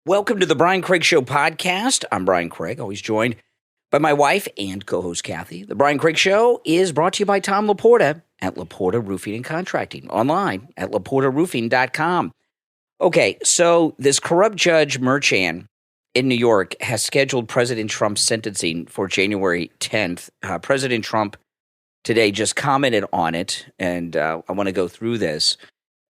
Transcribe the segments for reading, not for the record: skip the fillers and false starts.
Welcome to the Brian Craig Show podcast. I'm Brian Craig, always joined by my wife and co-host Kathy. The Brian Craig Show is brought to you by Tom Laporta at Laporta Roofing and Contracting, online at laportaroofing.com. Okay, so this corrupt judge, Merchan, in New York, has scheduled President Trump's sentencing for January 10th. President Trump today just commented on it, and I want to go through this.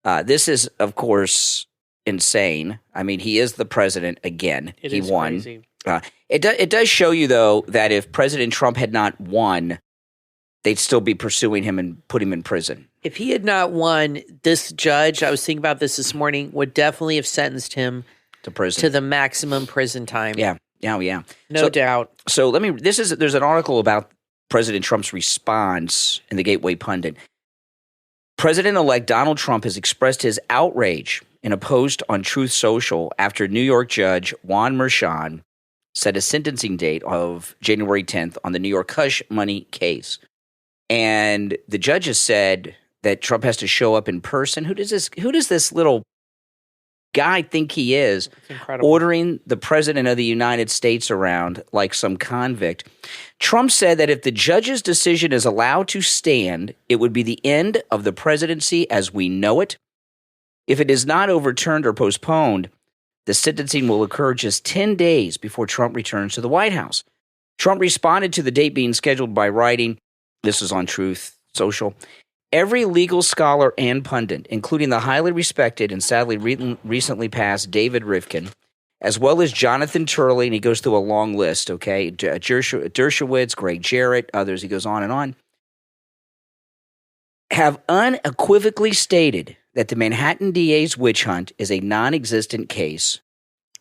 This is, of course, insane. I mean, he is the president again. He won. Crazy. It does show you, though, that if President Trump had not won, they'd still be pursuing him and put him in prison. If he had not won, this judge, I was thinking about this morning, would definitely have sentenced him to prison, to the maximum prison time. Yeah. No doubt. So there's an article about President Trump's response in the Gateway Pundit. President-elect Donald Trump has expressed his outrage in a post on Truth Social after New York Judge Juan Merchan set a sentencing date of January 10th on the New York hush money case. And the judge has said that Trump has to show up in person. Who does this little guy think he is, ordering the president of the United States around like some convict? Trump said that if the judge's decision is allowed to stand, it would be the end of the presidency as we know it. If it is not overturned or postponed, the sentencing will occur just 10 days before Trump returns to the White House. Trump responded to the date being scheduled by writing, this is on Truth Social, every legal scholar and pundit, including the highly respected and sadly recently passed David Rivkin, as well as Jonathan Turley, and he goes through a long list, okay, Dershowitz, Greg Jarrett, others, he goes on and on, have unequivocally stated that the Manhattan DA's witch hunt is a non-existent case,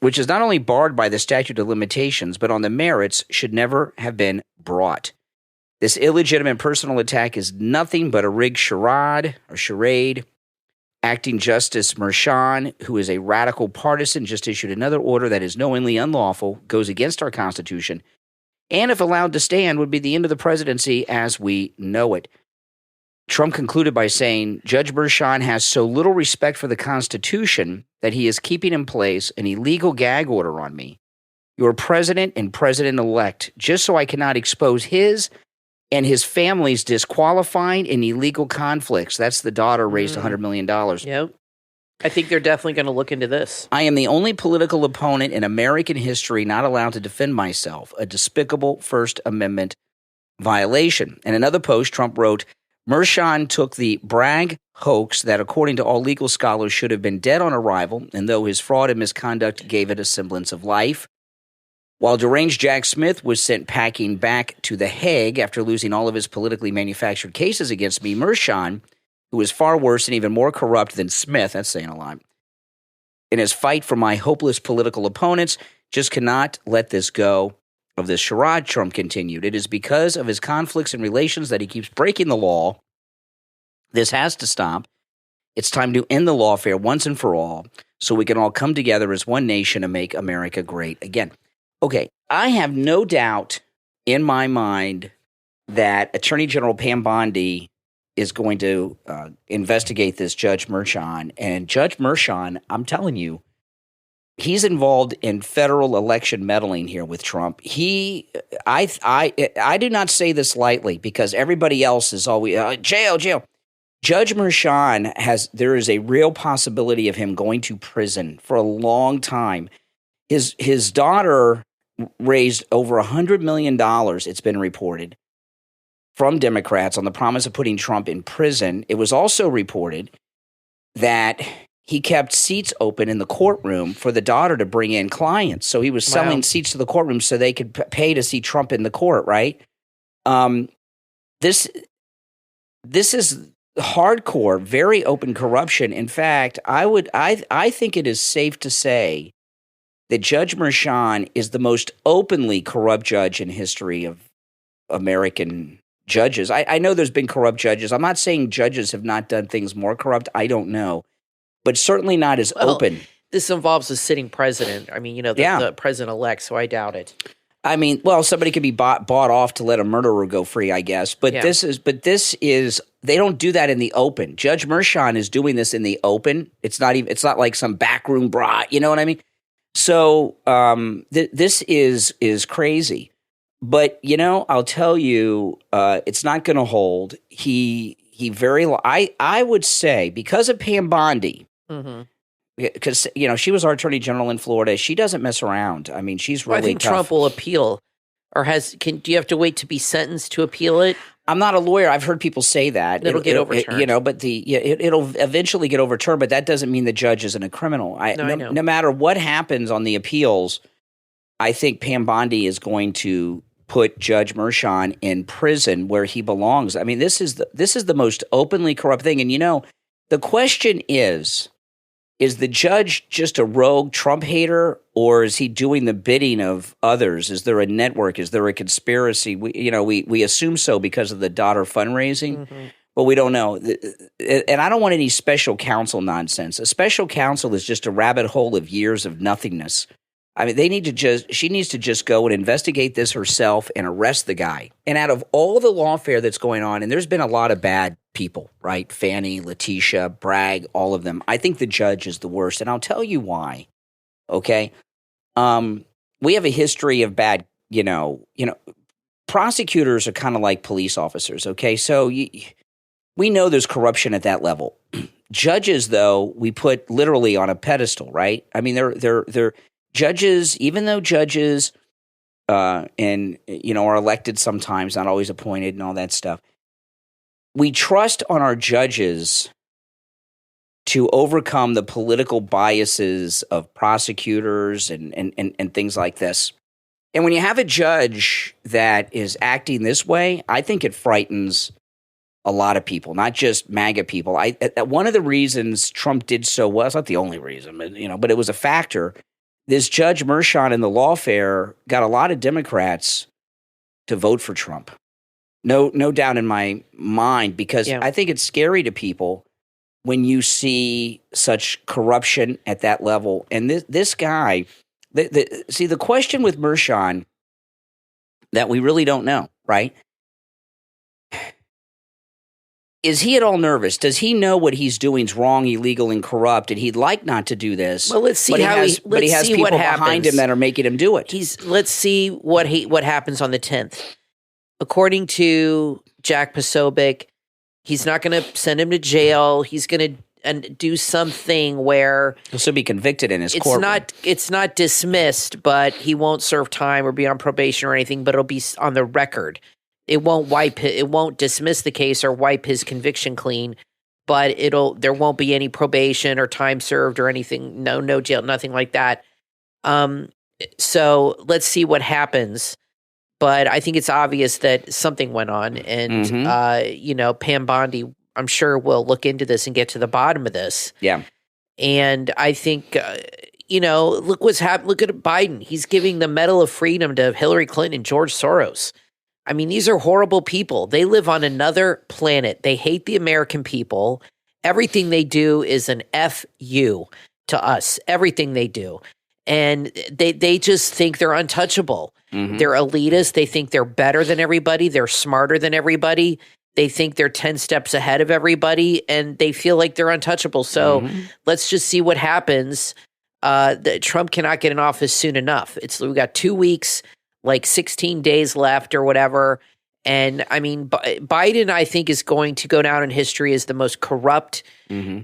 which is not only barred by the statute of limitations, but on the merits should never have been brought. This illegitimate personal attack is nothing but a rigged charade. Acting Justice Merchan, who is a radical partisan, just issued another order that is knowingly unlawful, goes against our Constitution, and if allowed to stand, would be the end of the presidency as we know it. Trump concluded by saying, Judge Merchan has so little respect for the Constitution that he is keeping in place an illegal gag order on me, your president and president-elect, just so I cannot expose his and his family's disqualifying and illegal conflicts. That's the daughter raised $100 million. Yep. I think they're definitely going to look into this. I am the only political opponent in American history not allowed to defend myself, a despicable First Amendment violation. In another post, Trump wrote, Merchan took the Bragg hoax that, according to all legal scholars, should have been dead on arrival, and though his fraud and misconduct gave it a semblance of life. While deranged Jack Smith was sent packing back to The Hague after losing all of his politically manufactured cases against me, Merchan, who is far worse and even more corrupt than Smith, that's saying a lot, in his fight for my hopeless political opponents, just cannot let this go of this charade, Trump continued. It is because of his conflicts and relations that he keeps breaking the law. This has to stop. It's time to end the lawfare once and for all so we can all come together as one nation and make America great again. Okay, I have no doubt in my mind that Attorney General Pam Bondi is going to investigate this Judge Merchan. And Judge Merchan, I'm telling you, he's involved in federal election meddling here with Trump. I do not say this lightly because everybody else is always jail. Judge Merchan there is a real possibility of him going to prison for a long time. His daughter raised over $100 million, it's been reported, from Democrats on the promise of putting Trump in prison. It was also reported that he kept seats open in the courtroom for the daughter to bring in clients. So he was selling seats to the courtroom so they could pay to see Trump in the court, right? This is hardcore, very open corruption. In fact, I think it is safe to say that Judge Merchan is the most openly corrupt judge in history of American judges. I know there's been corrupt judges. I'm not saying judges have not done things more corrupt. I don't know. But certainly not as open. This involves a sitting president. I mean, the president-elect, so I doubt it. I mean, well, somebody could be bought off to let a murderer go free, I guess. But this is they don't do that in the open. Judge Merchan is doing this in the open. It's not like some backroom bra, you know what I mean? So this is crazy. But, I'll tell you, it's not going to hold. I would say, because of Pam Bondi, because, she was our attorney general in Florida, she doesn't mess around. I mean, she's really I think tough. Trump will appeal. Or do you have to wait to be sentenced to appeal it? I'm not a lawyer. I've heard people say that. It'll get overturned. But it'll eventually get overturned, but that doesn't mean the judge isn't a criminal. I know. No matter what happens on the appeals, I think Pam Bondi is going to put Judge Mershon in prison where he belongs. I mean, this is the most openly corrupt thing. And the question is the judge just a rogue Trump hater, or is he doing the bidding of others? Is there a network? Is there a conspiracy? We assume so because of the daughter fundraising, but we don't know. And I don't want any special counsel nonsense. A special counsel is just a rabbit hole of years of nothingness. I mean, she needs to just go and investigate this herself and arrest the guy. And out of all the lawfare that's going on, and there's been a lot of bad people, right? Fannie, Letitia, Bragg, all of them. I think the judge is the worst, and I'll tell you why. Okay, we have a history of bad. Prosecutors are kind of like police officers. Okay, so we know there's corruption at that level. Judges, though, we put literally on a pedestal, right? I mean, they're judges, even though judges are elected sometimes, not always appointed and all that stuff. We trust on our judges to overcome the political biases of prosecutors and things like this. And when you have a judge that is acting this way, I think it frightens a lot of people, not just MAGA people. One of the reasons Trump did so well, it's not the only reason, but it was a factor. This Judge Mershon in the lawfare got a lot of Democrats to vote for Trump. No doubt in my mind, because I think it's scary to people when you see such corruption at that level. And this guy, the question with Mershon that we really don't know, right? Is he at all nervous? Does he know what he's doing is wrong, illegal, and corrupt, and he'd like not to do this? Well, let's see but he has people behind him that are making him do it. Let's see what happens on the 10th. According to Jack Posobiec, he's not going to send him to jail. He's going to do something where he'll still be convicted in his courtroom. It's not dismissed, but he won't serve time or be on probation or anything. But it'll be on the record. It won't dismiss the case or wipe his conviction clean, but there won't be any probation or time served or anything. No jail, nothing like that. So let's see what happens. But I think it's obvious that something went on, and Pam Bondi, I'm sure, will look into this and get to the bottom of this. Yeah, and I think look what's happened. Look at Biden; he's giving the Medal of Freedom to Hillary Clinton and George Soros. I mean, these are horrible people. They live on another planet. They hate the American people. Everything they do is an F-U to us. Everything they do. And they just think they're untouchable. Mm-hmm. They're elitist. They think they're better than everybody. They're smarter than everybody. They think they're 10 steps ahead of everybody, and they feel like they're untouchable. So let's just see what happens. Trump cannot get in office soon enough. We got 2 weeks, like 16 days left or whatever. And I mean, Biden, I think, is going to go down in history as the most corrupt,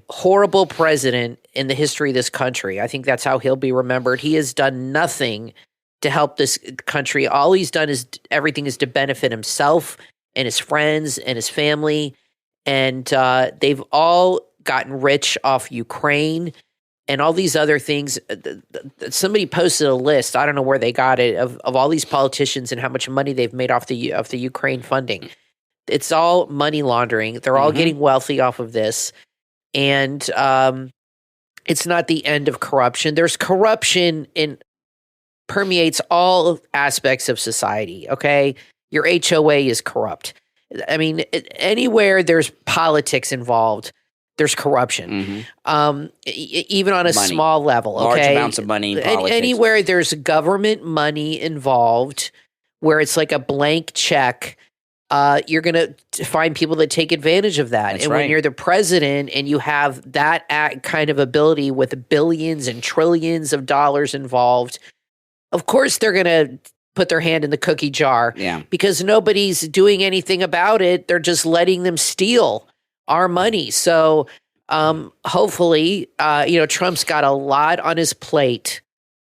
horrible president in the history of this country. I think that's how he'll be remembered. He has done nothing to help this country. All he's done is everything is to benefit himself and his friends and his family. And they've all gotten rich off Ukraine and all these other things. Somebody posted a list, I don't know where they got it, of all these politicians and how much money they've made off the Ukraine funding. It's all money laundering. They're all getting wealthy off of this. And it's not the end of corruption. There's corruption permeates all aspects of society, okay? Your HOA is corrupt. I mean, anywhere there's politics involved, there's corruption, even on a small level. Okay? Large amounts of money in politics. Anywhere there's government money involved, where it's like a blank check, you're going to find people that take advantage of that. That's and right. when you're the president and you have that kind of ability with billions and trillions of dollars involved, of course they're going to put their hand in the cookie jar because nobody's doing anything about it. They're just letting them steal our money. So hopefully, Trump's got a lot on his plate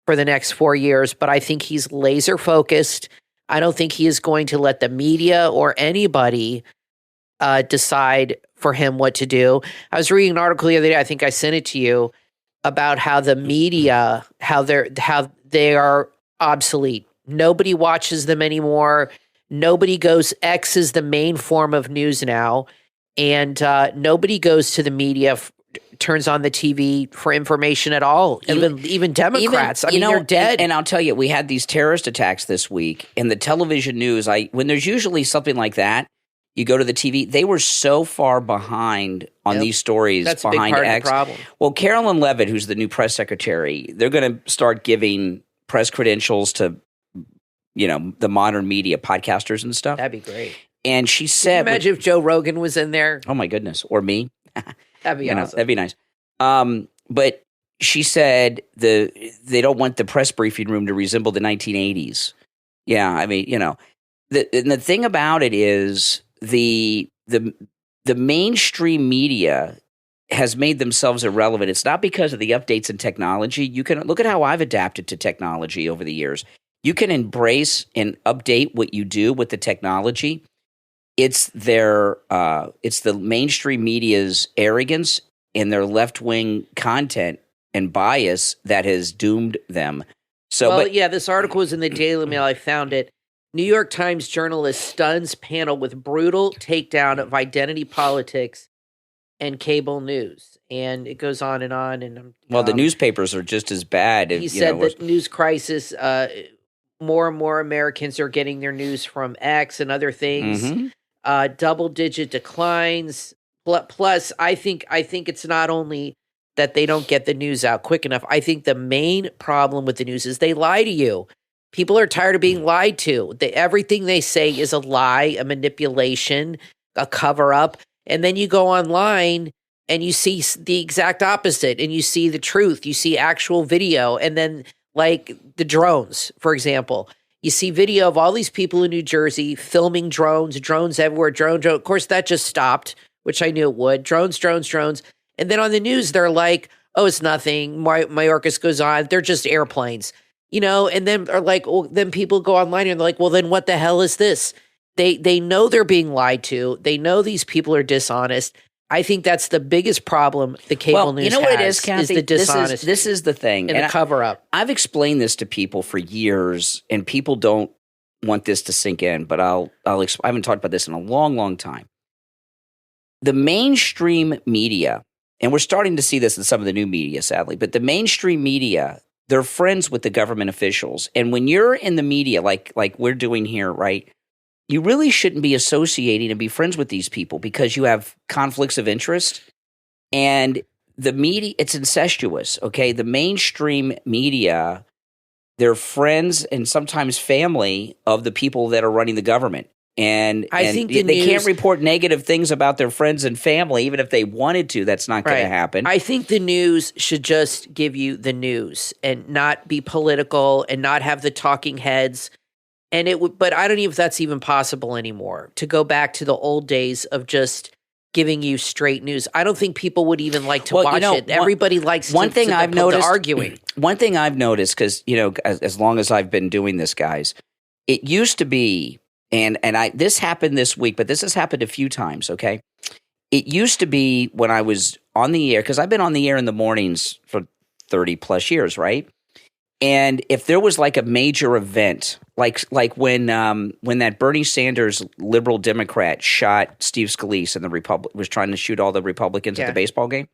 for the next 4 years, but I think he's laser focused. I don't think he is going to let the media or anybody decide for him what to do. I was reading an article the other day, I think I sent it to you, about how the media, how they are obsolete. Nobody watches them anymore. Nobody goes, X is the main form of news now. And nobody goes to the media, turns on the TV for information at all. Even Democrats. They're dead. And I'll tell you, we had these terrorist attacks this week, and the television news, when there's usually something like that, you go to the TV, they were so far behind on these stories. That's behind a big part X. of the problem. Well, Carolyn Levitt, who's the new press secretary, they're going to start giving press credentials to, the modern media podcasters and stuff. That'd be great. And she said, imagine if Joe Rogan was in there. Oh my goodness, or me. That'd be awesome. That'd be nice. But she said they don't want the press briefing room to resemble the 1980s. Yeah, I mean, the thing about it is the mainstream media has made themselves irrelevant. It's not because of the updates in technology. You can look at how I've adapted to technology over the years. You can embrace and update what you do with the technology. It's the mainstream media's arrogance and their left-wing content and bias that has doomed them. So, this article was in the Daily Mail. I found it. New York Times journalist stuns panel with brutal takedown of identity politics and cable news. And it goes on and on. And the newspapers are just as bad. He said that news crisis, more and more Americans are getting their news from X and other things. Mm-hmm. Double-digit declines. Plus, I think it's not only that they don't get the news out quick enough. I think the main problem with the news is they lie to you. People are tired of being lied to. Everything they say is a lie, a manipulation, a cover-up. And then you go online and you see the exact opposite, and you see the truth. You see actual video. And then, like the drones, for example. You see video of all these people in New Jersey filming drones everywhere, drone. Of course, that just stopped, which I knew it would. Drones. And then on the news, they're like, oh, it's nothing. Mayorkas goes on. They're just airplanes, and then are like, well, then people go online and they're like, well, then what the hell is this? They know they're being lied to. They know these people are dishonest. I think that's the biggest problem the cable news has. What it is, Kathy? Is the dishonesty. This is the thing. And the cover-up. I've explained this to people for years, and people don't want this to sink in, but I haven't talked about this in a long, long time. The mainstream media, and we're starting to see this in some of the new media, sadly, but the mainstream media, they're friends with the government officials. And when you're in the media, like we're doing here, right, you really shouldn't be associating and be friends with these people because you have conflicts of interest. And the media, it's incestuous, okay? The mainstream media, they're friends and sometimes family of the people that are running the government. And I think they can't report negative things about their friends and family, even if they wanted to. That's not going to happen. I think the news should just give you the news and not be political and not have the talking heads. And but I don't know if that's even possible anymore, to go back to the old days of just giving you straight news. I don't think people would even like to watch it. Everybody likes the arguing. One thing I've noticed, because, as long as I've been doing this, guys, it used to be, and this happened this week, but this has happened a few times, okay? It used to be when I was on the air, because I've been on the air in the mornings for 30 plus years, right? And if there was like a major event, like when that Bernie Sanders liberal Democrat shot Steve Scalise and was trying to shoot all the Republicans at the baseball game,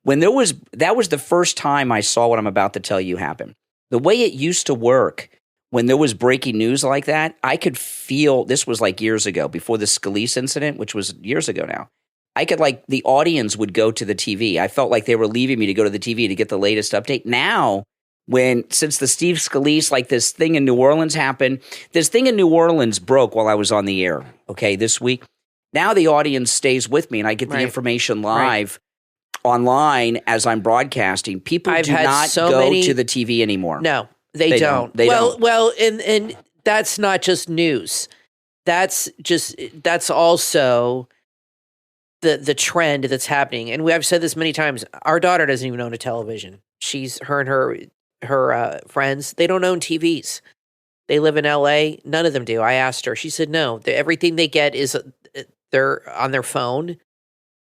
that was the first time I saw what I'm about to tell you happen. The way it used to work when there was breaking news like that, I could feel, this was like years ago, before the Scalise incident, which was years ago now. I could, the audience would go to the TV. I felt like they were leaving me to go to the TV to get the latest update. Now, since the Steve Scalise, like this thing in New Orleans happened, this thing in New Orleans broke while I was on the air, okay, this week. Now the audience stays with me and I get the information live online as I'm broadcasting. People do not go to the TV anymore. No, they don't. Well, and that's not just news. That's also the trend that's happening. And I've said this many times. Our daughter doesn't even own a television. Her and her friends, they don't own TVs. They live in LA. None of them do. I asked her. She said no. Everything they get is they're on their phone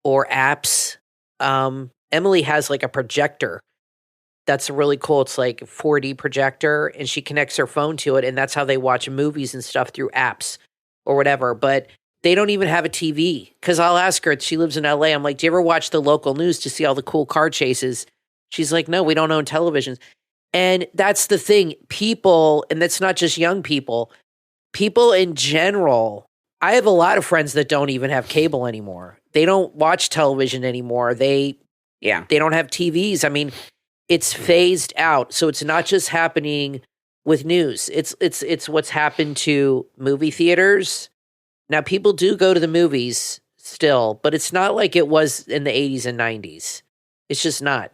or apps. Emily has like a projector. That's really cool. It's like a 4D projector, and she connects her phone to it, and that's how they watch movies and stuff through apps or whatever. But they don't even have a TV, because I'll ask her, she lives in LA. I'm like, do you ever watch the local news to see all the cool car chases? She's like, no, we don't own televisions. And that's the thing. People, and that's not just young people in general. I have a lot of friends that don't even have cable anymore. They don't watch television anymore. They don't have TVs. I mean, it's phased out. So it's not just happening with news. It's what's happened to movie theaters. Now, people do go to the movies still, but it's not like it was in the 80s and 90s. It's just not.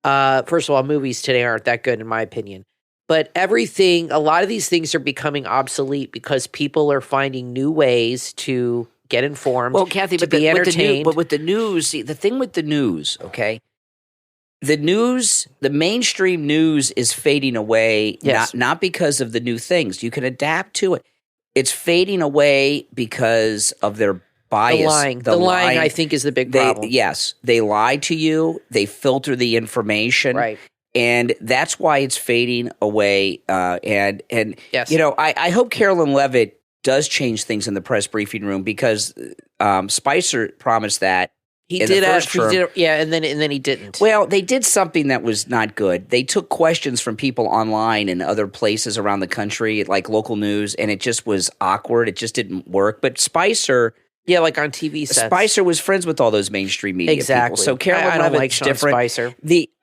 First of all, movies today aren't that good, in my opinion. But a lot of these things are becoming obsolete because people are finding new ways to get informed, Kathy, to be entertained. But with the news, see, the thing with the news, okay? The news, the mainstream news is fading away, not because of the new things. You can adapt to it. It's fading away because of their bias. The lying, I think, is the big problem. Yes. They lie to you. They filter the information. Right. And that's why it's fading away. And yes. You know, I hope Carolyn Levitt does change things in the press briefing room, because Spicer promised that. He did, and then he didn't. Well, they did something that was not good. They took questions from people online and other places around the country, like local news, and it just was awkward. It just didn't work. But Spicer, like on TV sets. Spicer was friends with all those mainstream media people. So Carolyn Levitt's different. Spicer.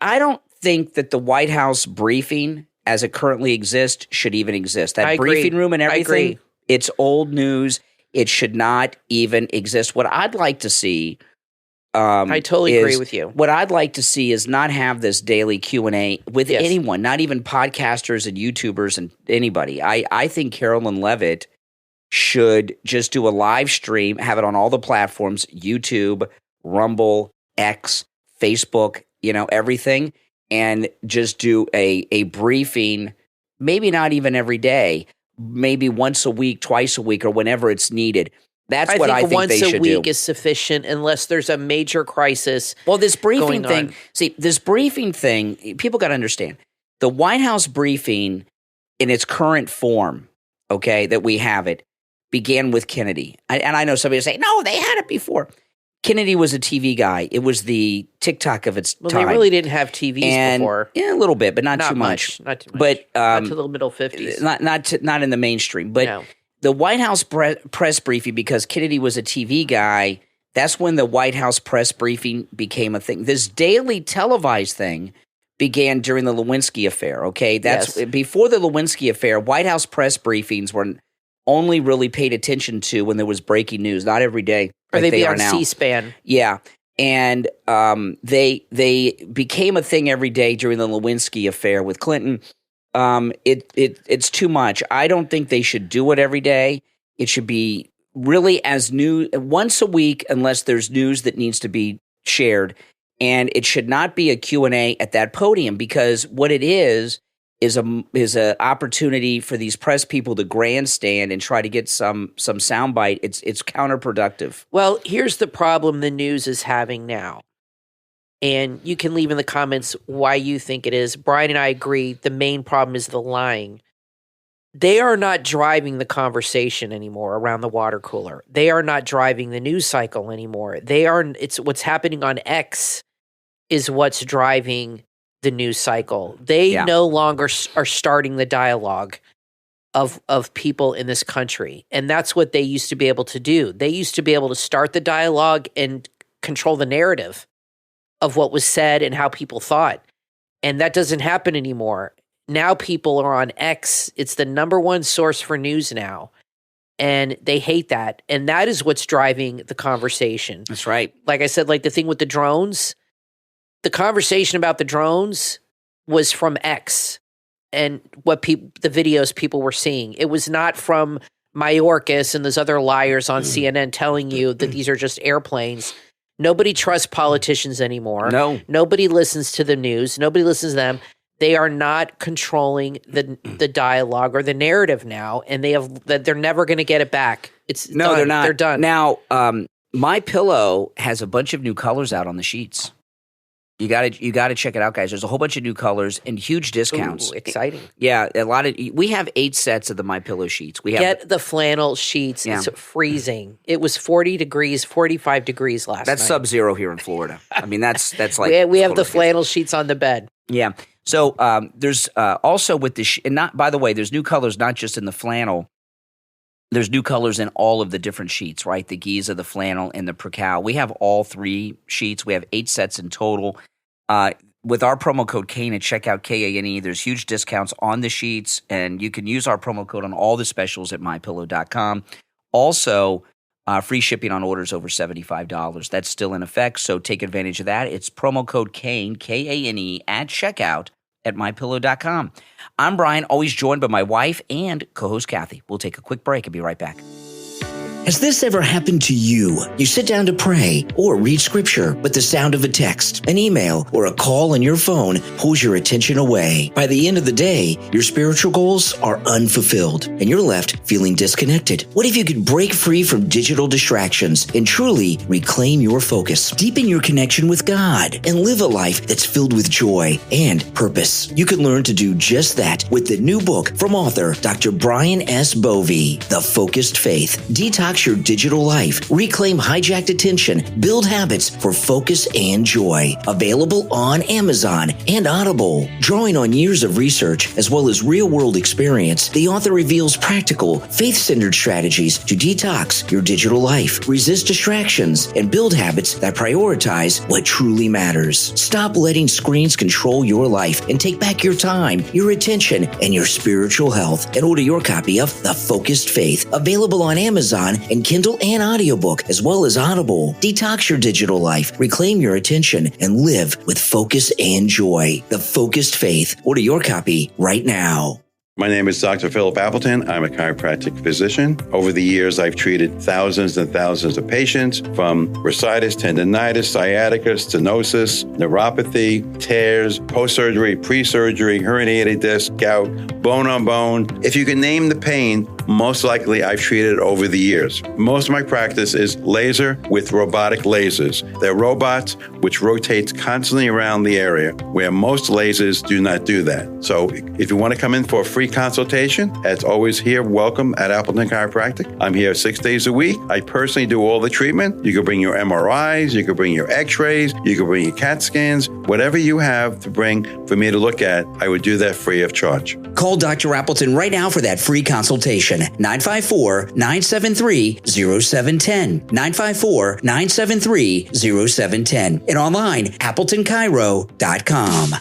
I don't think that the White House briefing, as it currently exists, should even exist. That briefing room and everything, it's old news. It should not even exist. What I'd like to see. I totally agree with you. What I'd like to see is not have this daily Q&A with anyone, not even podcasters and YouTubers and anybody. I think Carolyn Levitt should just do a live stream, have it on all the platforms, YouTube, Rumble, X, Facebook, everything, and just do a briefing, maybe not even every day, maybe once a week, twice a week, or whenever it's needed. That's what I think they should do. Once a week is sufficient unless there's a major crisis. Well, this briefing thing, people got to understand. The White House briefing in its current form, okay, that we have it, began with Kennedy. And I know somebody will say, no, they had it before. Kennedy was a TV guy. It was the TikTok of its time. Well, they really didn't have TVs before. Yeah, a little bit, but not too much. Not too much. But not to the middle 50s. Not in the mainstream. But the White House press briefing, because Kennedy was a TV guy, that's when the White House press briefing became a thing. This daily televised thing began during the Lewinsky affair, okay? Before the Lewinsky affair, White House press briefings were only really paid attention to when there was breaking news, not every day. Or they'd be on C-SPAN. Yeah. And they became a thing every day during the Lewinsky affair with Clinton. It's too much. I don't think they should do it every day. It should be really as new once a week, unless there's news that needs to be shared. And it should not be a Q&A at that podium, because what it is a opportunity for these press people to grandstand and try to get some soundbite. It's counterproductive. Well, here's the problem the news is having now. And you can leave in the comments why you think it is. Brian and I agree. The main problem is the lying. They are not driving the conversation anymore around the water cooler. They are not driving the news cycle anymore. It's what's happening on X is what's driving the news cycle. They no longer are starting the dialogue of people in this country. And that's what they used to be able to do. They used to be able to start the dialogue and control the narrative of what was said and how people thought. And that doesn't happen anymore. now people are on X. It's the number one source for news now. And they hate that. And that is what's driving the conversation. That's right. Like I said, like the thing with the drones, the conversation about the drones was from X and the videos people were seeing. It was not from Mayorkas and those other liars on CNN telling you that these are just airplanes. Nobody trusts politicians anymore. No. Nobody listens to the news. Nobody listens to them. They are not controlling the dialogue or the narrative now, and they're never going to get it back. No, they're not. They're done. Now, My Pillow has a bunch of new colors out on the sheets. You got to check it out, guys. There's a whole bunch of new colors and huge discounts. Ooh, exciting. Yeah, we have 8 sets of the My Pillow sheets. Get the flannel sheets. Yeah. It's freezing. It was 40 degrees, 45 degrees last night. That's sub-zero here in Florida. I mean, that's like we have the flannel sheets on the bed. Yeah. So there's also with the and not, by the way, there's new colors not just in the flannel. There's new colors in all of the different sheets, right? The Giza, the flannel, and the Percal. We have all 3 sheets. We have 8 sets in total. With our promo code Kane at checkout, Kane, there's huge discounts on the sheets, and you can use our promo code on all the specials at mypillow.com. Also, free shipping on orders over $75. That's still in effect, so take advantage of that. It's promo code Kane, Kane, at checkout at mypillow.com. I'm Brian, always joined by my wife and co-host Kathy. We'll take a quick break and be right back. Has this ever happened to you? You sit down to pray or read scripture, but the sound of a text, an email, or a call on your phone pulls your attention away. By the end of the day, your spiritual goals are unfulfilled, and you're left feeling disconnected. What if you could break free from digital distractions and truly reclaim your focus, deepen your connection with God, and live a life that's filled with joy and purpose? You can learn to do just that with the new book from author Dr. Brian S. Bovee, The Focused Faith. Detox your digital life, reclaim hijacked attention, build habits for focus and joy. Available on Amazon and Audible. Drawing on years of research as well as real-world experience, the author reveals practical, faith-centered strategies to detox your digital life, resist distractions, and build habits that prioritize what truly matters. Stop letting screens control your life and take back your time, your attention, and your spiritual health. And order your copy of The Focused Faith, available on Amazon and Kindle and audiobook, as well as Audible. Detox your digital life, reclaim your attention, and live with focus and joy. The Focused Faith. Order your copy right now. My name is Dr. Philip Appleton. I'm a chiropractic physician. Over the years, I've treated thousands and thousands of patients from bursitis, tendonitis, sciatica, stenosis, neuropathy, tears, post-surgery, pre-surgery, herniated disc, gout, bone on bone. If you can name the pain, most likely I've treated over the years. Most of my practice is laser with robotic lasers. They're robots which rotates constantly around the area, where most lasers do not do that. So if you want to come in for a free consultation, as always here, welcome at Appleton Chiropractic. I'm here 6 days a week. I personally do all the treatment. You can bring your MRIs, you can bring your x-rays, you can bring your CAT scans, whatever you have to bring for me to look at, I would do that free of charge. Call Dr. Appleton right now for that free consultation. 954-973-0710. 954-973-0710. And online, AppletonChiro.com.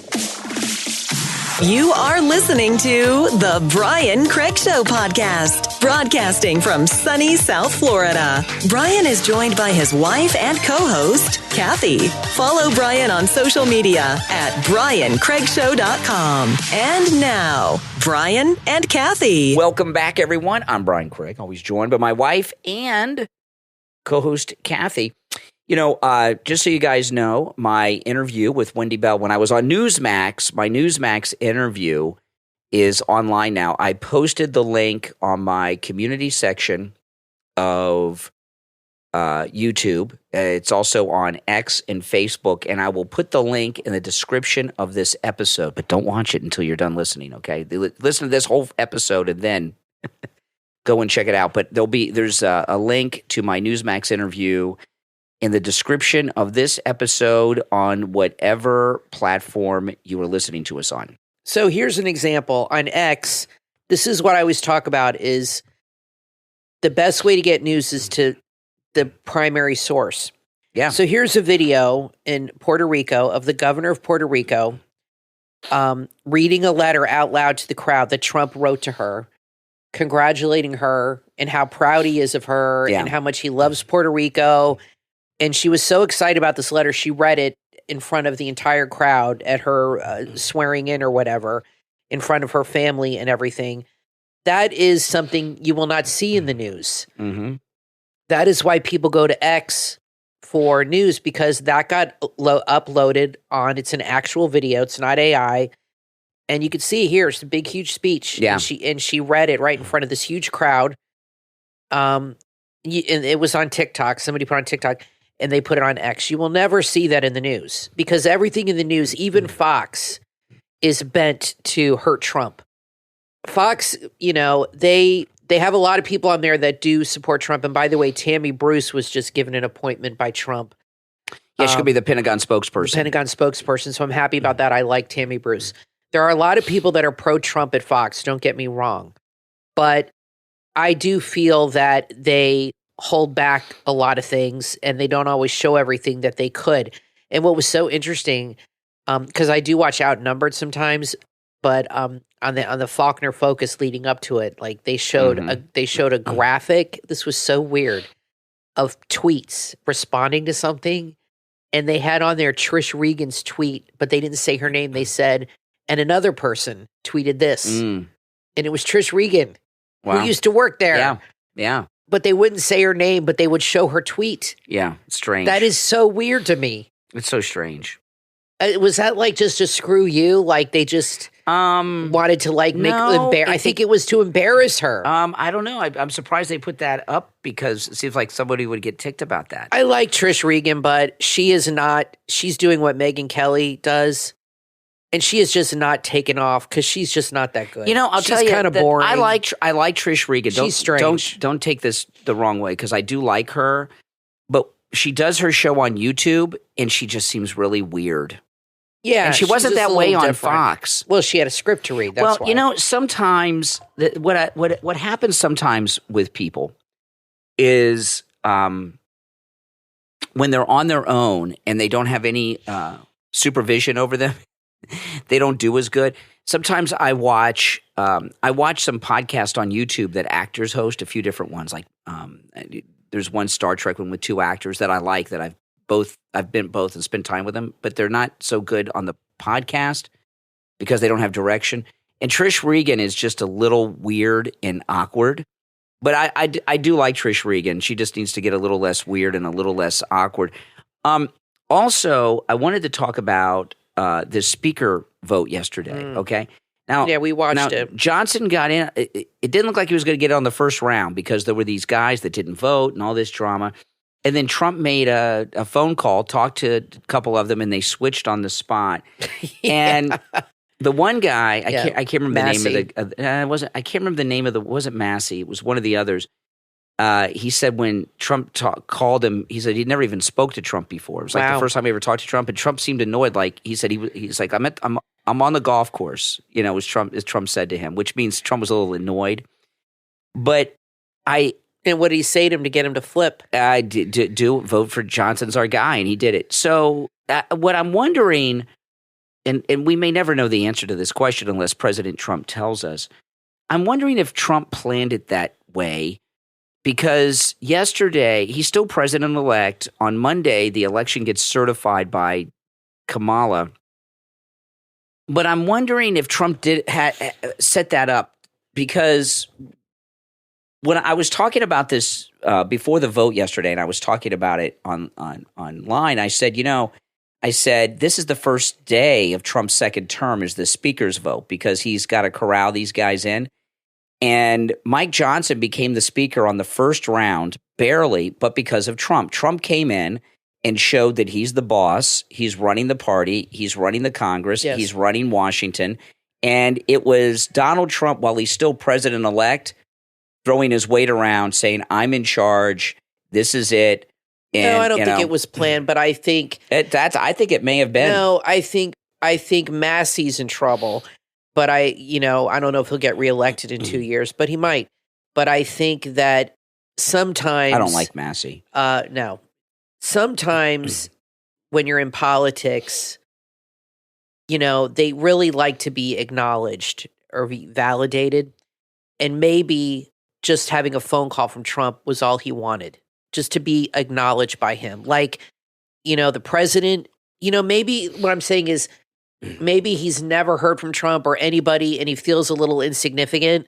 You are listening to The Brian Craig Show podcast, broadcasting from sunny South Florida. Brian is joined by his wife and co-host, Kathy. Follow Brian on social media at BrianCraigShow.com. And now, Brian and Kathy. Welcome back, everyone. I'm Brian Craig, always joined by my wife and co-host, Kathy. You know, just so you guys know, my interview with Wendy Bell when I was on Newsmax, my Newsmax interview is online now. I posted the link on my community section of YouTube. It's also on X and Facebook, and I will put the link in the description of this episode. But don't watch it until you're done listening, okay? Listen to this whole episode and then go and check it out. But there's a link to my Newsmax interview in the description of this episode on whatever platform you are listening to us on. So here's an example on X. This is what I always talk about is the best way to get news is to the primary source. Yeah. So here's a video in Puerto Rico of the governor of Puerto Rico reading a letter out loud to the crowd that Trump wrote to her, congratulating her and how proud he is of her and how much he loves Puerto Rico. And she was so excited about this letter, she read it in front of the entire crowd at her swearing in or whatever, in front of her family and everything. That is something you will not see in the news. Mm-hmm. That is why people go to X for news, because that got uploaded on, it's an actual video. It's not AI. And you can see here, it's a big, huge speech. Yeah. And she read it right in front of this huge crowd. And it was on TikTok. Somebody put it on TikTok and they put it on X. You will never see that in the news, because everything in the news, even Fox, is bent to hurt Trump. Fox, they have a lot of people on there that do support Trump. And by the way, Tammy Bruce was just given an appointment by Trump. Yeah, she could be the Pentagon spokesperson. So I'm happy about that. I like Tammy Bruce. There are a lot of people that are pro-Trump at Fox, don't get me wrong. But I do feel that they hold back a lot of things and they don't always show everything that they could. And what was so interesting, because I do watch Outnumbered sometimes, but on the Faulkner Focus leading up to it, like they showed a graphic. This was so weird, of tweets responding to something, and they had on there Trish Regan's tweet, but they didn't say her name. They said, and another person tweeted this, and it was Trish Regan, who used to work there. Yeah. But they wouldn't say her name, but they would show her tweet. Yeah, strange. That is so weird to me. It's so strange. Was that like just to screw you? Like they just wanted to like make I think it was to embarrass her. I don't know. I'm surprised they put that up, because it seems like somebody would get ticked about that. I like Trish Regan, but she is not. She's doing what Megyn Kelly does, and she is just not taken off because she's just not that good. I'll tell you, kind of boring. I like Trish Regan. She's strange. Don't take this the wrong way, because I do like her, but she does her show on YouTube, and she just seems really weird. Yeah, and she wasn't that way on Fox. Well, she had a script to read. That's why. Sometimes what happens sometimes with people is when they're on their own and they don't have any supervision over them, they don't do as good. Sometimes I watch some podcast on YouTube that actors host, a few different ones. Like there's one Star Trek one with two actors that I like, that I've been both and spent time with them, but they're not so good on the podcast because they don't have direction. And Trish Regan is just a little weird and awkward. But I do like Trish Regan. She just needs to get a little less weird and a little less awkward. Also, I wanted to talk about the speaker vote yesterday, okay? Now, yeah, we watched it. Johnson got in. It didn't look like he was going to get it on the first round because there were these guys that didn't vote and all this drama. And then Trump made a phone call, talked to a couple of them, and they switched on the spot. And the one guy, I can't remember Massey. the name of I can't remember the name of wasn't Massey. It was one of the others. He said when Trump called him, he said he'd never even spoke to Trump before. It was like the first time he ever talked to Trump, and Trump seemed annoyed. Like he said, he's like, I'm on the golf course. As Trump said to him, which means Trump was a little annoyed. But And what did he say to him to get him to flip? I do vote for Johnson's our guy, and he did it. So what I'm wondering, and we may never know the answer to this question unless President Trump tells us, I'm wondering if Trump planned it that way, because yesterday, he's still president-elect. On Monday, the election gets certified by Kamala. But I'm wondering if Trump set that up, because when I was talking about this before the vote yesterday, and I was talking about it online, I said, this is the first day of Trump's second term is the speaker's vote, because he's got to corral these guys in. And Mike Johnson became the speaker on the first round, barely, but because of Trump. Trump came in and showed that he's the boss. He's running the party. He's running the Congress. Yes. He's running Washington. And it was Donald Trump, while he's still president-elect, throwing his weight around, saying, I'm in charge. This is it. And, no, I don't think it was planned, but I think I think it may have been. No, I think Massey's in trouble. But I don't know if he'll get reelected in 2 years, but he might. But I think that sometimes I don't like Massey. No. Sometimes when you're in politics, they really like to be acknowledged or be validated. And maybe just having a phone call from Trump was all he wanted, just to be acknowledged by him. Like, the president, maybe what I'm saying is maybe he's never heard from Trump or anybody and he feels a little insignificant,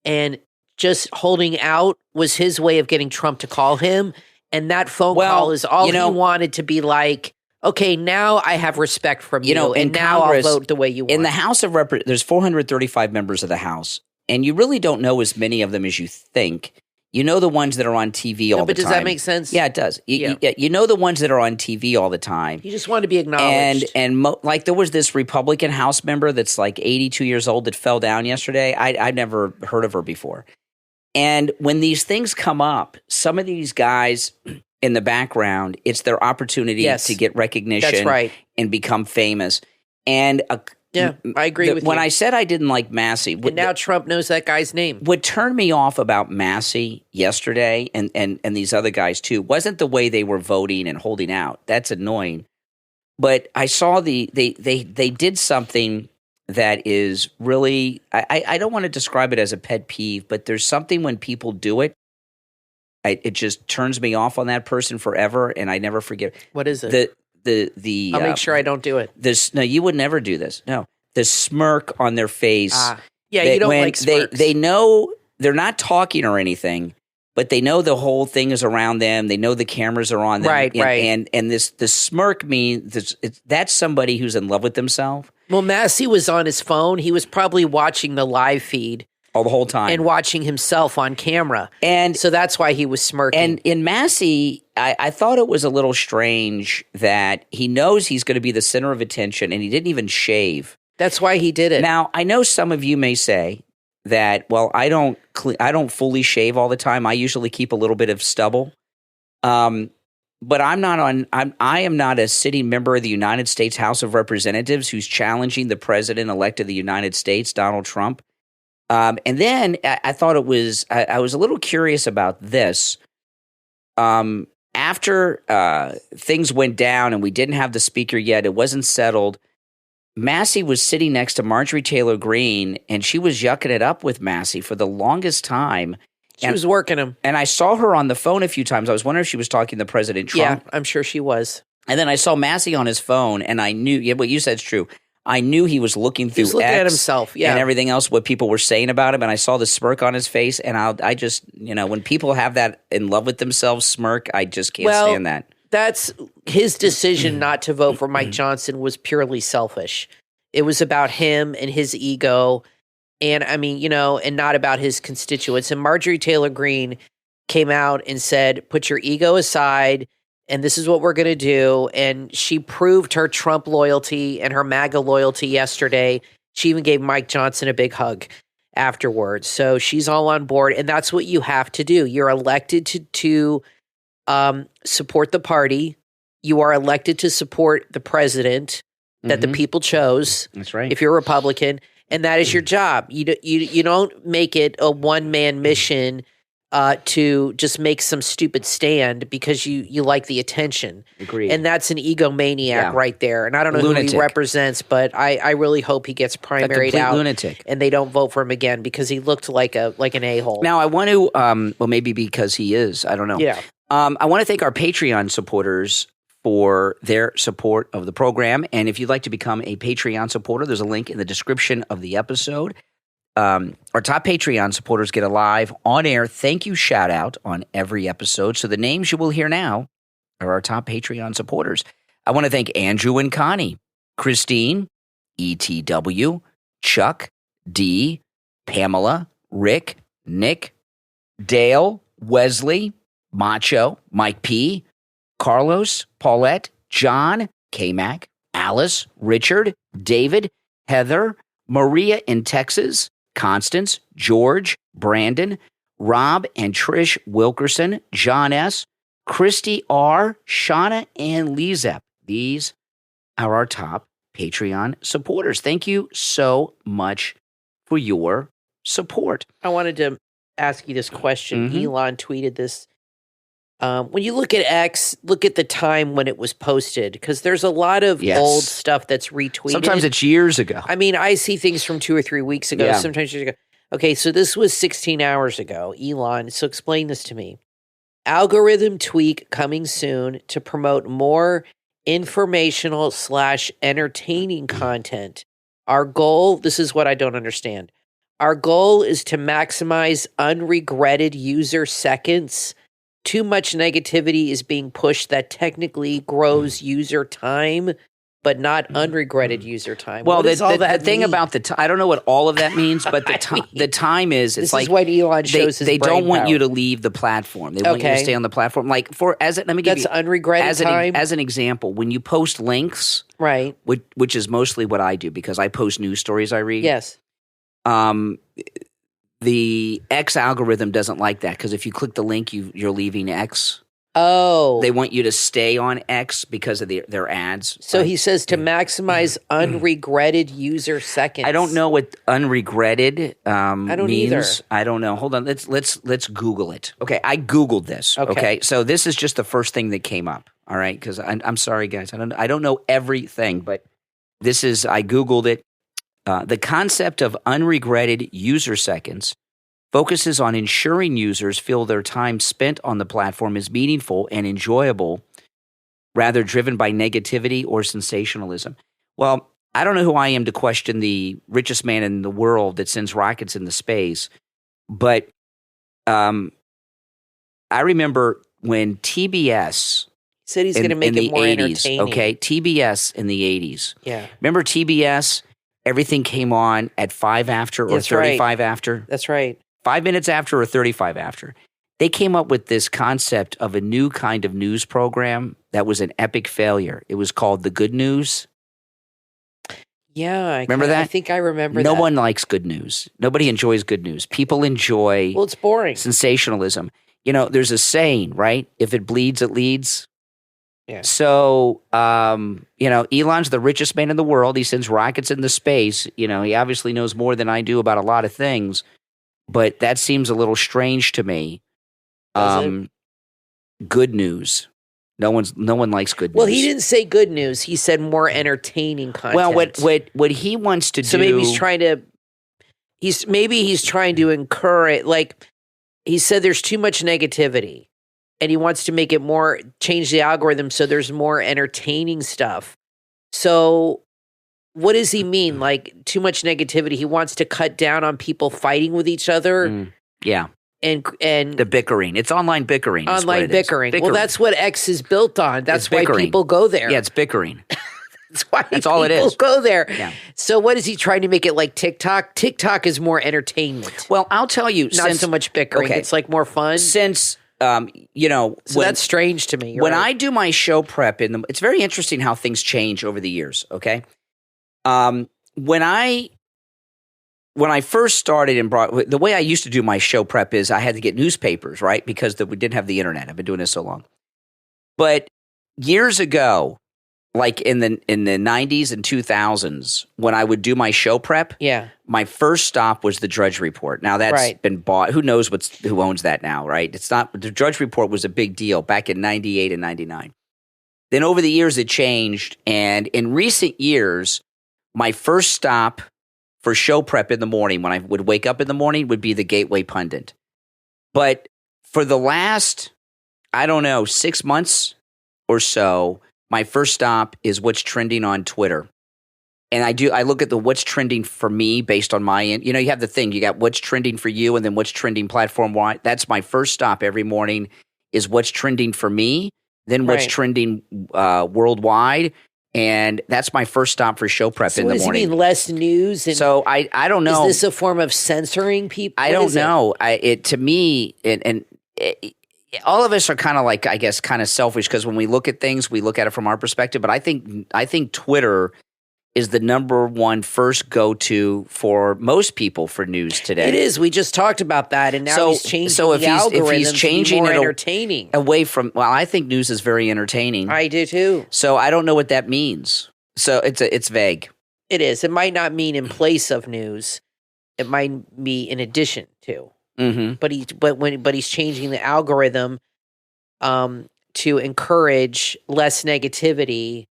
and just holding out was his way of getting Trump to call him. And that phone call is all he wanted, to be like, okay, now I have respect from you, and now Congress, I'll vote the way you want. In the House of Representatives, there's 435 members of the House, and you really don't know as many of them as you think. You know the ones that are on TV all the time. But does that make sense? Yeah, it does. You know the ones that are on TV all the time. You just want to be acknowledged. And like there was this Republican House member that's like 82 years old that fell down yesterday. I'd never heard of her before. And when these things come up, some of these guys in the background, it's their opportunity to get recognition. That's right. And become famous. And I agree with you. When I said I didn't like Massey. And now Trump knows that guy's name. What turned me off about Massey yesterday and these other guys too wasn't the way they were voting and holding out. That's annoying. But I saw they did something that is really, I don't want to describe it as a pet peeve, but there's something when people do it, it just turns me off on that person forever, and I never forget. What is it? I'll make sure I don't do it. No, you would never do this. No, the smirk on their face. You don't like smirks. They know they're not talking or anything, but they know the whole thing is around them. They know the cameras are on them. Right. And the smirk means that's somebody who's in love with themselves. Well, Massey was on his phone. He was probably watching the live feed. All the whole time. And watching himself on camera. And so that's why he was smirking. And in Massey, I thought it was a little strange that he knows he's going to be the center of attention and he didn't even shave. That's why he did it. Now, I know some of you may say that, well, I don't fully shave all the time. I usually keep a little bit of stubble. But I am not a sitting member of the United States House of Representatives who's challenging the president-elect of the United States, Donald Trump. And then I thought I was a little curious about this. After things went down and we didn't have the speaker yet, it wasn't settled. Massey was sitting next to Marjorie Taylor Greene, and she was yucking it up with Massey for the longest time. She was working him. And I saw her on the phone a few times. I was wondering if she was talking to President Trump. Yeah, I'm sure she was. And then I saw Massey on his phone, and I knew what you said is true. I knew he was looking through looking X at himself, and everything else, what people were saying about him, and I saw the smirk on his face, and I just, when people have that in love with themselves smirk, I just can't stand that. That's his decision not to vote for Mike Johnson was purely selfish. It was about him and his ego, and and not about his constituents. And Marjorie Taylor Greene came out and said, put your ego aside, and this is what we're going to do. And she proved her Trump loyalty and her MAGA loyalty yesterday. She even gave Mike Johnson a big hug afterwards. So she's all on board. And that's what you have to do. You're elected to support the party. You are elected to support the president that the people chose. That's right. If you're a Republican. And that is your job. You don't make it a one-man mission to just make some stupid stand because you like the attention. Agreed. And that's an egomaniac right there. And I don't know who he represents, but I really hope he gets primaried out. Lunatic. And they don't vote for him again because he looked like an a-hole. Now, I want to, maybe because he is, I don't know. Yeah. I want to thank our Patreon supporters for their support of the program. And if you'd like to become a Patreon supporter, there's a link in the description of the episode. Our top Patreon supporters get a live on-air thank you shout-out on every episode. So the names you will hear now are our top Patreon supporters. I want to thank Andrew and Connie, Christine, ETW, Chuck, D, Pamela, Rick, Nick, Dale, Wesley, Macho, Mike P., Carlos, Paulette, John, K-Mac, Alice, Richard, David, Heather, Maria in Texas, Constance, George, Brandon, Rob and Trish Wilkerson, John S., Christy R., Shawna, and LeeZep. These are our top Patreon supporters. Thank you so much for your support. I wanted to ask you this question. Elon tweeted this When you look at X, look at the time when it was posted, because there's a lot of old stuff that's retweeted. Sometimes it's years ago. I mean, I see things from 2 or 3 weeks ago, sometimes years ago. Okay, so this was 16 hours ago, Elon. So explain this to me. Algorithm tweak coming soon to promote more informational / entertaining content. Our goal, this is what I don't understand. Our goal is to maximize unregretted user seconds. Too much negativity is being pushed that technically grows user time, but not unregretted user time. Well, the thing about the time, I don't know what all of that means, but the time is, it's this like is what Elon shows his they brain don't want power. you to leave the platform. They want you to stay on the platform. Like let me give That's you unregretted time. as an example. When you post links, Right. which is mostly what I do because I post news stories I read. Yes. The X algorithm doesn't like that because if you click the link, you're leaving X. Oh. They want you to stay on X because of their ads. So he says to maximize unregretted user seconds. I don't know what unregretted I don't means. either. I don't know. Hold on. Let's Google it. Okay, I Googled this. Okay, so this is just the first thing that came up. All right, because I'm sorry, guys. I don't know everything, but this is I Googled it. The concept of unregretted user seconds focuses on ensuring users feel their time spent on the platform is meaningful and enjoyable, rather driven by negativity or sensationalism. Well, I don't know who I am to question the richest man in the world that sends rockets into space, but I remember when TBS said he's going to make it more 80s, entertaining. okay, TBS in the 80s. Yeah. Remember TBS? Everything came on at 5 after or That's 35 after. That's right. 5 minutes after or 35 after. They came up with this concept of a new kind of news program that was an epic failure. It was called The Good News. Yeah. Remember that? I think I remember that. No one likes good news. Nobody enjoys good news. People enjoy Well, it's boring. sensationalism. You know, there's a saying, right? If it bleeds, it leads. Yeah. So, Elon's the richest man in the world. He sends rockets into space. You know, he obviously knows more than I do about a lot of things, but that seems a little strange to me. Good news. No one likes good news. Well, he didn't say good news. He said more entertaining content. Well, what he wants to do. So maybe he's trying to encourage. Like he said, there's too much negativity. And he wants to make it more, change the algorithm so there's more entertaining stuff. So what does he mean? Like too much negativity? He wants to cut down on people fighting with each other? Yeah. And the bickering. It's online bickering. Online bickering. Well, that's what X is built on. That's why people go there. Yeah, it's bickering. That's all it is. People go there. Yeah. So what is he trying to make it like TikTok? TikTok is more entertainment. Well, I'll tell you. Not so much bickering. Okay. It's like more fun. Since so that's strange to me. When I do my show prep it's very interesting how things change over the years. Okay, when I first started and the way I used to do my show prep is I had to get newspapers, right? Because we didn't have the internet. I've been doing this so long. But years ago, like in the 90s and 2000s, when I would do my show prep, my first stop was the Drudge Report. Now that's been bought. Who knows who owns that now, right? It's not. The Drudge Report was a big deal back in 98 and 99. Then over the years it changed, and in recent years, my first stop for show prep in the morning when I would wake up in the morning would be the Gateway Pundit. But for the last, 6 months or so, my first stop is what's trending on Twitter. And I look at what's trending for me based on my end. You know, you have the thing, you got what's trending for you and then what's trending platform-wide. That's my first stop every morning is what's trending for me, then what's trending worldwide. And that's my first stop for show prep in the morning. So what does he mean, less news? And so I don't know. Is this a form of censoring people? I don't know. To me, all of us are kind of like, I guess, kind of selfish because when we look at things, we look at it from our perspective. But I think Twitter is the number one first go-to for most people for news today. It is. We just talked about that, and now he's changing the algorithm if he's changing to be more entertaining. Away from, well, I think news is very entertaining. I do too. So I don't know what that means. So it's vague. It is. It might not mean in place of news. It might be in addition to. Mm-hmm. But he's changing the algorithm to encourage less negativity.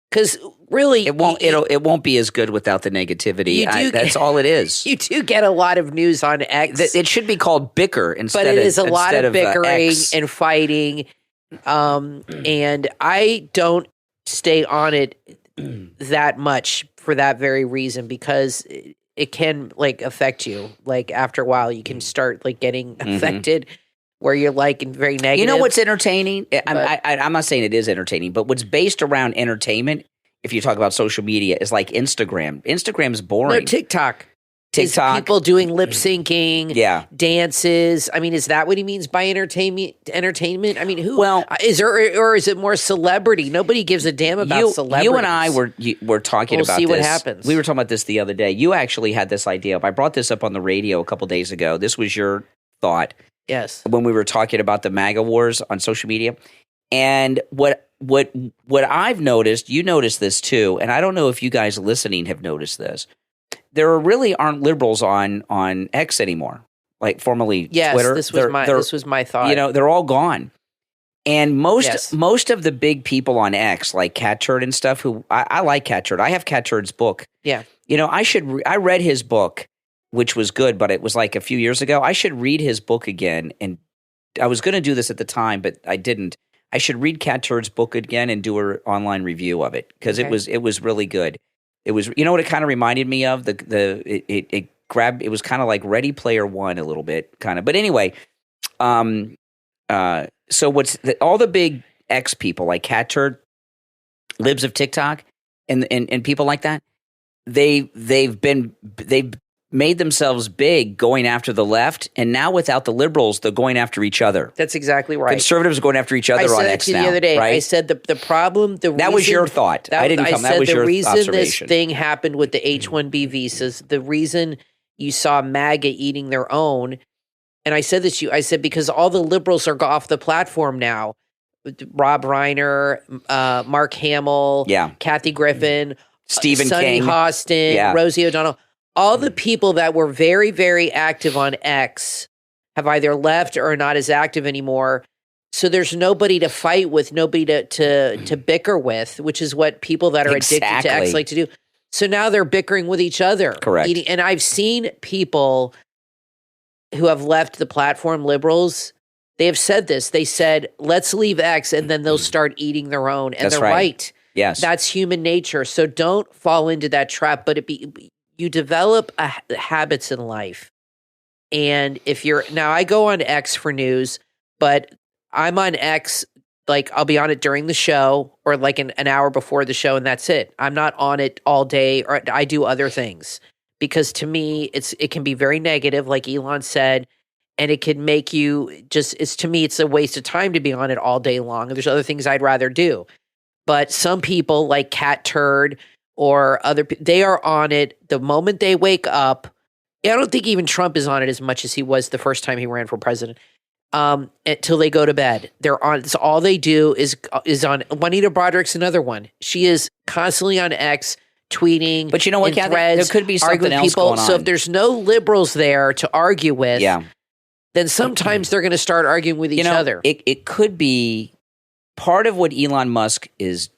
Because really, it won't be as good without the negativity. That's all it is. You do get a lot of news on X. It should be called bicker instead. But it is a lot of bickering X. and fighting. And I don't stay on it that much for that very reason, because it can affect you. After a while, you can start getting affected. Where you're very negative. You know what's entertaining? I'm not saying it is entertaining, but what's based around entertainment, if you talk about social media, is like Instagram. Instagram's boring. No, TikTok. Is people doing lip syncing, dances. I mean, is that what he means by entertainment? I mean, who? Well, is there, or is it more celebrity? Nobody gives a damn about celebrities. You and I were talking about this. We'll see what happens. We were talking about this the other day. You actually had this idea. I brought this up on the radio a couple days ago. This was your thought. Yes. When we were talking about the MAGA wars on social media. And what I've noticed, you noticed this too, and I don't know if you guys listening have noticed this. There really aren't liberals on X anymore, formerly Twitter. This was my thought. They're all gone. And most of the big people on X, like Cat Turd and stuff, who I like Cat Turd. I have Cat Turd's book. Yeah. I read his book, which was good, but it was a few years ago. I should read his book again, and I was going to do this at the time, but I didn't. I should read Cat Turd's book again and do an online review of it, because it was really good. It was, what it kind of reminded me of? It was kind of like Ready Player One a little bit, kind of. But anyway, so all the big X people like Cat Turd, libs of TikTok, and people like that, they've made themselves big going after the left, and now without the liberals, they're going after each other. That's exactly right. Conservatives are going after each other on X now. I said the other day. Right? I said the problem. That was your thought. I didn't come. That was your observation. The reason this thing happened with the H-1B visas, the reason you saw MAGA eating their own, and I said this to you. I said because all the liberals are off the platform now. Rob Reiner, Mark Hamill, Kathy Griffin, Stephen Sonny King, Hostin, Rosie O'Donnell. All the people that were very, very active on X have either left or are not as active anymore. So there's nobody to fight with, nobody to bicker with, which is what people that are addicted to X like to do. So now they're bickering with each other. Correct. And I've seen people who have left the platform, liberals, they have said this. They said, let's leave X, and then they'll start eating their own. And they're right. Yes. That's human nature. So don't fall into that trap. But you develop habits in life. And now I go on X for news, but I'm on X, I'll be on it during the show or an hour before the show, and that's it. I'm not on it all day, or I do other things, because to me, it can be very negative, like Elon said, and it can make you to me, it's a waste of time to be on it all day long. And there's other things I'd rather do. But some people like Cat Turd, or they are on it the moment they wake up. I don't think even Trump is on it as much as he was the first time he ran for president. Until they go to bed, they're on. So all they do is on. Juanita Broderick's another one. She is constantly on X, tweeting. But you know what, Kathy? There could be something else going on. So if there's no liberals there to argue with, then sometimes they're going to start arguing with each other. It could be part of what Elon Musk is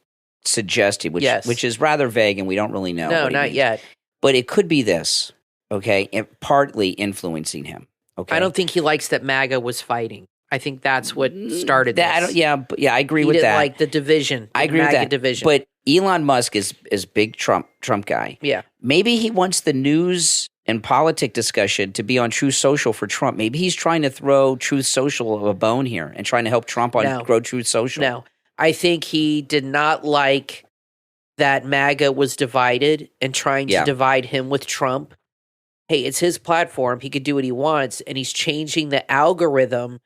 suggesting, which is rather vague, and we don't really know. No, not yet. But it could be this, okay, and partly influencing him. Okay, I don't think he likes that MAGA was fighting. I think that's what started this. I agree with that. He didn't like the division. I agree with that. Division. But Elon Musk is big Trump guy. Yeah. Maybe he wants the news and politic discussion to be on Truth Social for Trump. Maybe he's trying to throw Truth Social a bone here and trying to help Trump grow Truth Social. No. I think he did not like that MAGA was divided and trying to divide him with Trump. Hey, it's his platform. He could do what he wants, and he's changing the algorithm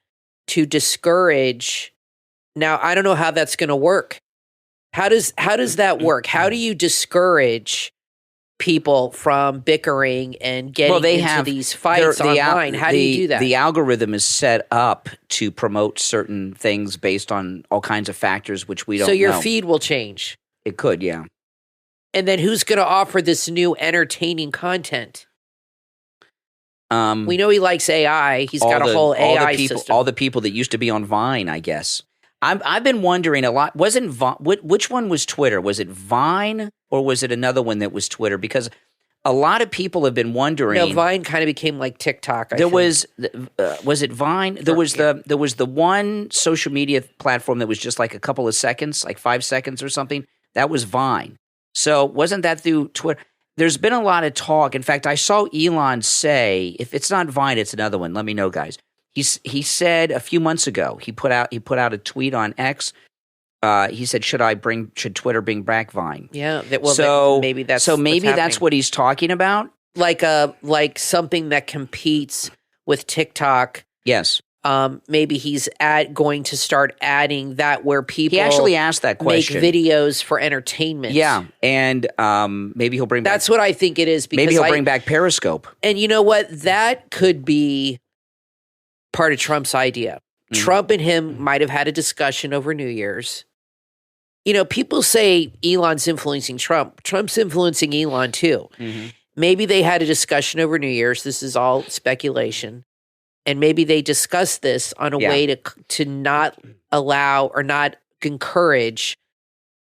to discourage. Now, I don't know how that's going to work. How does that work? How do you discourage people from bickering and getting into these fights online? How do you do that? The algorithm is set up to promote certain things based on all kinds of factors, which we don't know. So your feed will change. It could, yeah. And then who's going to offer this new entertaining content? We know he likes AI. He's got a whole AI system. All the people that used to be on Vine, I guess. I've been wondering a lot. Wasn't which one was Twitter? Was it Vine or was it another one that was Twitter? Because a lot of people have been wondering. No, Vine kind of became like TikTok. Was it Vine? There was the one social media platform that was just like a couple of seconds, like 5 seconds or something. That was Vine. So wasn't that through Twitter? There's been a lot of talk. In fact, I saw Elon say, if it's not Vine, it's another one. Let me know, guys. He said a few months ago, he put out a tweet on X. He said, should Twitter bring back Vine? Yeah. Maybe that's what he's talking about. Like something that competes with TikTok. Yes. Maybe he's going to start adding that where people he actually asked that question. Make videos for entertainment. Yeah, and maybe he'll bring. That's what I think it is. Because maybe he'll bring back Periscope. And you know what? That could be part of Trump's idea. Mm-hmm. Trump and him might have had a discussion over New Year's. You know, people say Elon's influencing Trump. Trump's influencing Elon too. Mm-hmm. Maybe they had a discussion over New Year's. This is all speculation. And maybe they discussed this on a way to not allow or not encourage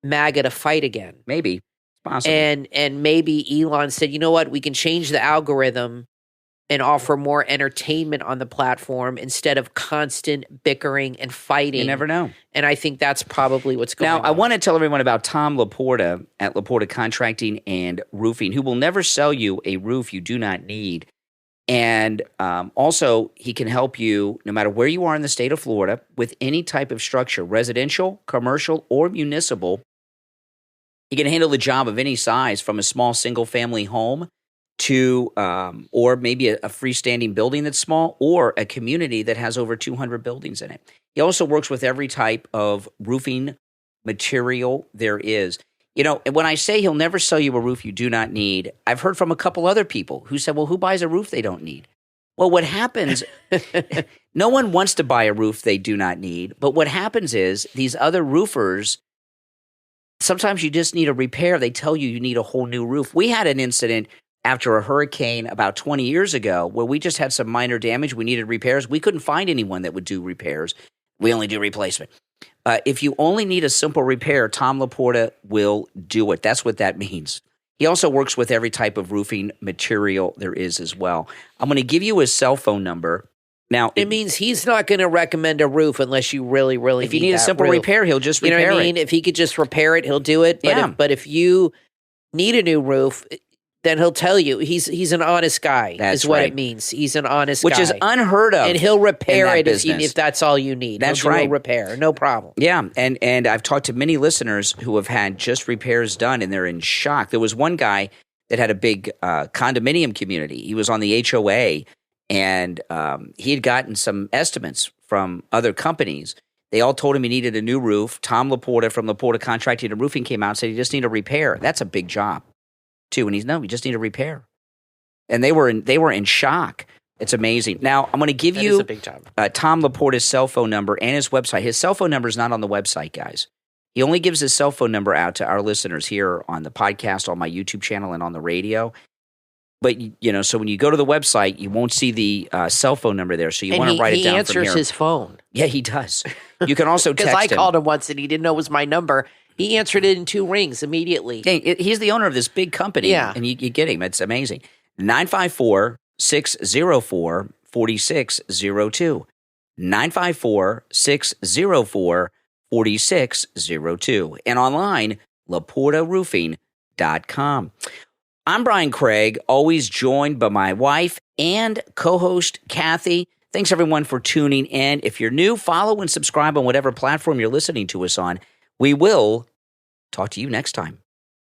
MAGA to fight again. Maybe. It's possible. And maybe Elon said, you know what, we can change the algorithm and offer more entertainment on the platform instead of constant bickering and fighting. You never know. And I think that's probably what's going on. Now, I want to tell everyone about Tom Laporta at Laporta Contracting and Roofing, who will never sell you a roof you do not need. And also, he can help you no matter where you are in the state of Florida with any type of structure, residential, commercial, or municipal. He can handle the job of any size, from a small single-family home to or maybe a freestanding building that's small, or a community that has over 200 buildings in it. He also works with every type of roofing material there is. You know, when I say he'll never sell you a roof you do not need, I've heard from a couple other people who said, well, who buys a roof they don't need? Well, what happens, no one wants to buy a roof they do not need, but what happens is these other roofers, sometimes you just need a repair. They tell you need a whole new roof. We had an incident after a hurricane about 20 years ago where we just had some minor damage. We needed repairs. We couldn't find anyone that would do repairs. We only do replacement. If you only need a simple repair, Tom Laporta will do it. That's what that means. He also works with every type of roofing material there is as well. I'm going to give you his cell phone number. Now, it means he's not going to recommend a roof unless you really, really if you need a simple repair, he'll just repair it. You know what I mean? If he could just repair it, he'll do it. But if you need a new roof, then he'll tell you he's an honest guy. That's what it means. He's an honest guy. Which is unheard of. And he'll repair it if that's all you need. That's right. He'll repair, no problem. Yeah, and I've talked to many listeners who have had just repairs done, and they're in shock. There was one guy that had a big condominium community. He was on the HOA, and he had gotten some estimates from other companies. They all told him he needed a new roof. Tom Laporta from Laporta Contracting and Roofing came out and said he just needed a repair. That's a big job. Too, and we just need a repair, and they were in shock. It's amazing. Now I'm going to give you Tom Laporta's cell phone number and his website. His cell phone number is not on the website, guys. He only gives his cell phone number out to our listeners here on the podcast, on my YouTube channel, and on the radio. But so when you go to the website, you won't see the cell phone number there. So you want to write it down. He answers his phone. Yeah, he does. You can also text him. Because I called him once and he didn't know it was my number. He answered it in 2 rings immediately. He's the owner of this big company, and you get him. It's amazing. 954-604-4602. 954-604-4602. And online, LaportaRoofing.com. I'm Brian Craig, always joined by my wife and co-host Kathy. Thanks, everyone, for tuning in. If you're new, follow and subscribe on whatever platform you're listening to us on. We will talk to you next time.